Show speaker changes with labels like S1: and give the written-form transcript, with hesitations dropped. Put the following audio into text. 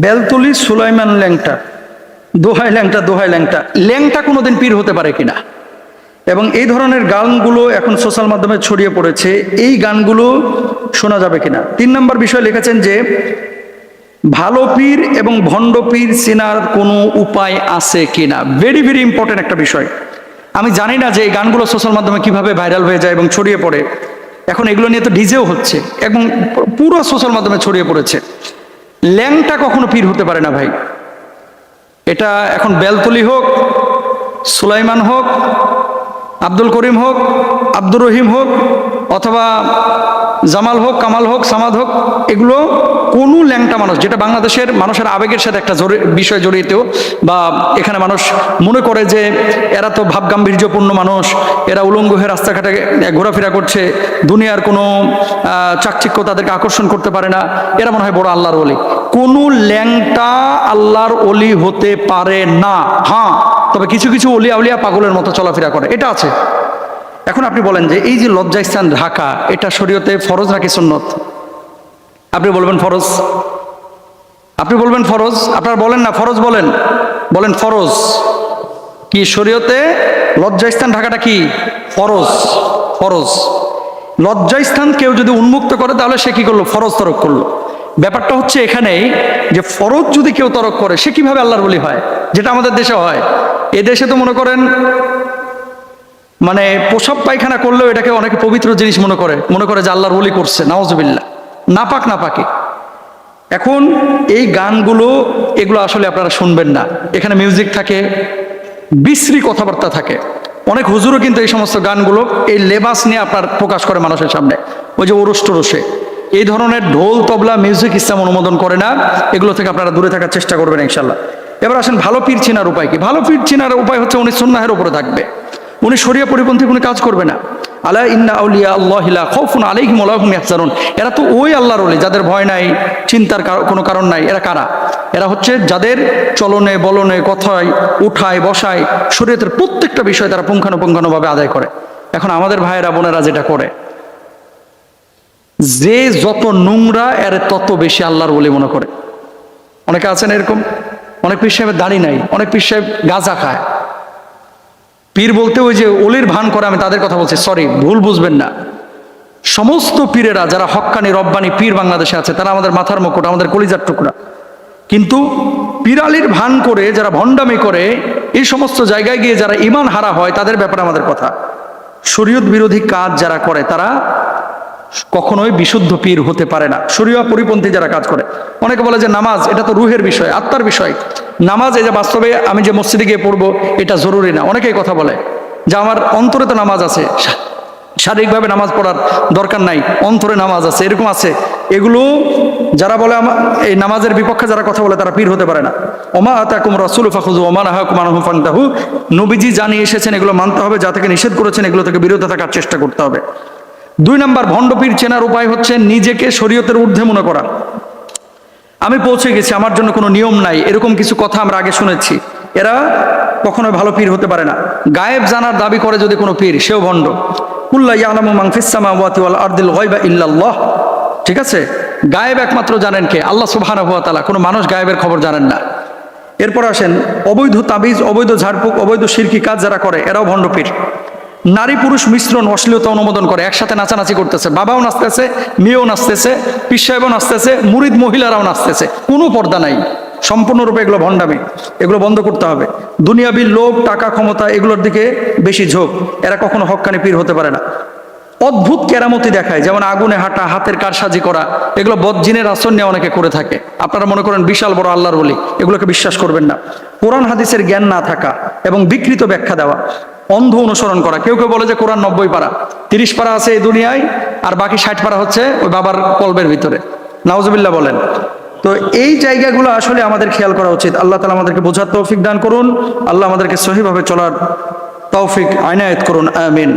S1: বেলতলি সুলাইমান ল্যাংটা, দোহাই ল্যাংটা, দোহাই ল্যাংটা, ল্যাংটা কোনোদিন পীর হতে পারে কিনা? এবং এই ধরনের গানগুলো এখন সোশ্যাল মাধ্যমে ছড়িয়ে পড়েছে, এই গানগুলো শোনা যাবে কিনা। 3 নম্বর বিষয় লিখেছেন যে ভালো পীর এবং ভণ্ড পীর চেনার কোনো উপায় আছে কিনা। ভেরি ভেরি ইম্পর্টেন্ট একটা বিষয়। আমি জানি না যে এই গানগুলো সোশ্যাল মাধ্যমে কিভাবে ভাইরাল হয়ে যায় এবং ছড়িয়ে পড়ে। এখন এগুলো নিয়ে তো ডিজেও হচ্ছে এবং পুরো সোশ্যাল মাধ্যমে ছড়িয়ে পড়েছে। ল্যাংটা কখনো পীর হতে পারে না ভাই। এটা এখন বেলতলি হোক, সুলাইমান হোক, আব্দুল করিম হোক, আব্দুর রহিম হোক, অথবা জামাল হোক, কামাল হোক, সামাদ হোক, এগুলো কোনো ল্যাংটা মানুষ, যেটা বাংলাদেশের মানুষের আবেগের সাথে একটা বিষয় জড়িত, বা এখানে মানুষ মনে করে যে এরা তো ভাব গাম্ভীর্যপূর্ণ মানুষ, এরা উলঙ্গ হয়ে রাস্তাঘাটে ঘোরাফেরা করছে, দুনিয়ার কোনো চাকচিক্য তাদেরকে আকর্ষণ করতে পারে না, এরা মনে হয় বড় আল্লাহর ওলি। কোনো ল্যাংটা আল্লাহর ওলি হতে পারে না। হ্যাঁ, তবে কিছু কিছু ওলিয়া উলিয়া পাগলের মতো চলাফেরা করে, এটা আছে। এখন আপনি বলেন যে এই যে লজ্জাস্থান ঢাকা, এটা শরীয়তে ফরজ নাকি সুন্নত? আপনি বলবেন ফরজ, আপনি বলবেন ফরজ, আপনারা বলেন না ফরজ, বলেন, বলেন ফরজ। কি শরীয়তে লজ্জাস্থান ঢাকাটা কি ফরজ? ফরজ। লজ্জাস্থান কেউ যদি উন্মুক্ত করে তাহলে সে কি করলো? ফরজ তরক করলো। ব্যাপারটা হচ্ছে এখানেই যে ফরজ যদি কেউ তরক করে সে কিভাবে আল্লাহর ওলি হয়, যেটা আমাদের দেশে হয়। এ দেশে তো মনে করেন মানে প্রসাব পায়খানা করলেও এটাকে অনেকে পবিত্র জিনিস মনে করে যে আল্লাহর ওলি করছে, নাউজুবিল্লাহ, নাপাক নাপাকি। এখন এই গানগুলো, এগুলো আসলে আপনারা শুনবেন না। এখানে মিউজিক থাকে, বিশ্রী কথাবার্তা থাকে। অনেক হুজুরও কিন্তু এই সমস্ত গানগুলো এই লেবাস নিয়ে আপনার প্রকাশ করে মানুষের সামনে, ওই যে ওরস টোরসে। এই ধরনের ঢোল তবলা মিউজিক ইসলাম অনুমোদন করে না। এগুলো থেকে আপনারা দূরে থাকার চেষ্টা করবেন ইনশাল্লাহ। এবার আসেন ভালো পীর চেনার উপায় কি। ভালো পীর চেনার উপায় হচ্ছে উনি সুন্নাহের উপরে থাকবে, উনি শরিয়া পরিপন্থী কোনো কাজ করবে না। আলা ইন্না আউলিয়া আল্লাহি লা খাউফুন আলাইহিম ওয়া লা হুম ইয়াহজানুন। এরা তো ওই আল্লাহর ওলি যাদের ভয় নাই, চিন্তার কোনো কারণ নাই। এরা কারা? এরা হচ্ছে যাদের চলনে বলনে কথায় উঠায় বসায় শরীয়তের প্রত্যেকটা বিষয় তারা পুঙ্খানুপুঙ্খানুভাবে আদায় করে। এখন আমাদের ভাইয়েরা বোনেরা যেটা করে, যে যত নোংরা এর তত বেশি আল্লাহর ওলি মনে করে। অনেকে আছেন এরকম, অনেক পীর সাহেবের দাড়ি নাই, অনেক পীর সাহেব গাঁজা খায়। পীর বলতে ওই যে ওলির ভান করে, আমি তাদের কথা বলছি, সরি, ভুল বুঝবেন না। সমস্ত পীরেরা যারা হক্কানি রব্বানি পীর বাংলাদেশে আছে তারা আমাদের মাথার মুকুট, আমাদের কলিজার টুকরা। কিন্তু পীরালির ভান করে যারা ভণ্ডামি করে, এই সমস্ত জায়গায় গিয়ে যারা ঈমান হারা হয়, তাদের ব্যাপারে আমাদের কথা। শরীয়ত বিরোধী কাজ যারা করে তারা কখনোই বিশুদ্ধ পীর হতে পারে না। শরীয়ত পরিপন্থী যারা কাজ করে, অনেকে বলে যে নামাজ এটা তো রুহের বিষয়, আত্মার বিষয়। নামাজ এই যে বাস্তবে আমি যে মসজিদে গিয়ে পড়বো এটা জরুরি না। অনেকেই কথা বলে যে আমার অন্তরে তো নামাজ আছে, শারীরিকভাবে নামাজ পড়ার দরকার নাই, অন্তরে নামাজ আছে, এরকম আছে। এগুলো যারা বলে, এই নামাজের বিপক্ষে যারা কথা বলে, তারা পীর হতে পারে না। ওমা আতাকুম রাসূলু ফাখুযু ওয়া মা নাহাকুম আনহু ফান্তাহু। নবীজি জানিয়ে এসেছেন এগুলো মানতে হবে, যা থেকে নিষেধ করেছেন এগুলো থেকে বিরত থাকার চেষ্টা করতে হবে। 2 নম্বর ভণ্ড পীর চেনার উপায় হচ্ছে নিজেকে শরীয়তের ঊর্ধ্বে মনে করা। আমি পৌঁছে গেছি, আমার জন্য কোনো নিয়ম নাই, এরকম কিছু কথা আমরা আগে শুনেছি। এরা কখনো ভালো পীর হতে পারে না। গায়েব জানার দাবি করে যদি কোনো পীর, সেও ভণ্ড। কুল্লা ইয়ালামু মান ফিস সামাওয়াতি ওয়াল আরদিল গায়বা ইল্লাল্লাহ। ঠিক আছে, গায়েব একমাত্র জানেন কে? আল্লাহ সুবহানাহু ওয়া তাআলা। কোনো মানুষ গায়েবের খবর জানেন না। এরপর আসেন অবৈধ তাবিজ, অবৈধ ঝাড়ফুঁক, অবৈধ শিরকি কাজ যারা করে, এরাও ভণ্ড পীর। নারী পুরুষ মিশ্রণ, অশ্লীলতা অনুমোদন করে, একসাথে নাচানাচি করতেছে, বাবাও নাচতেছে, মেয়েও নাচতেছে, পীর সাহেবও নাচতেছে, মুরিদ মহিলারাও নাচতেছে, কোনো পর্দা নাই, সম্পূর্ণরূপে এগুলো ভণ্ডামি। এগুলো বন্ধ করতে হবে। দুনিয়াবি লোভ, টাকা, ক্ষমতা, এগুলোর দিকে বেশি ঝোঁক। এরা কখনো হক্কানি পীর হতে পারে না। অদ্ভুত কেরামতি দেখায়, যেমন আগুনে হাঁটা, হাতের কারসাজি করা, এগুলো বদজিনের আশ্রয় নিয়ে অনেকে করে থাকে। আপনারা মনে করেন বিশাল বড় আল্লাহর ওলি, এগুলোকে বিশ্বাস করবেন না। কোরআন হাদিসের জ্ঞান না থাকা এবং বিকৃত ব্যাখ্যা দেওয়া, অন্ধ অনুসরণ করা। কেউ কেউ বলে যে কোরআন 90 পারা, 30 পারা আছে এই দুনিয়ায়, আর বাকি 60 পারা হচ্ছে ওই বাবার কলবের ভিতরে। নাউজুবিল্লাহ বলেন। তো এই জায়গাগুলো আসলে আমাদের খেয়াল করা উচিত। আল্লাহ তাআলা আমাদেরকে বোঝার তৌফিক দান করুন। আল্লাহ আমাদেরকে সহিভাবে চলার তৌফিক আইনায়েত করুন। আমিন।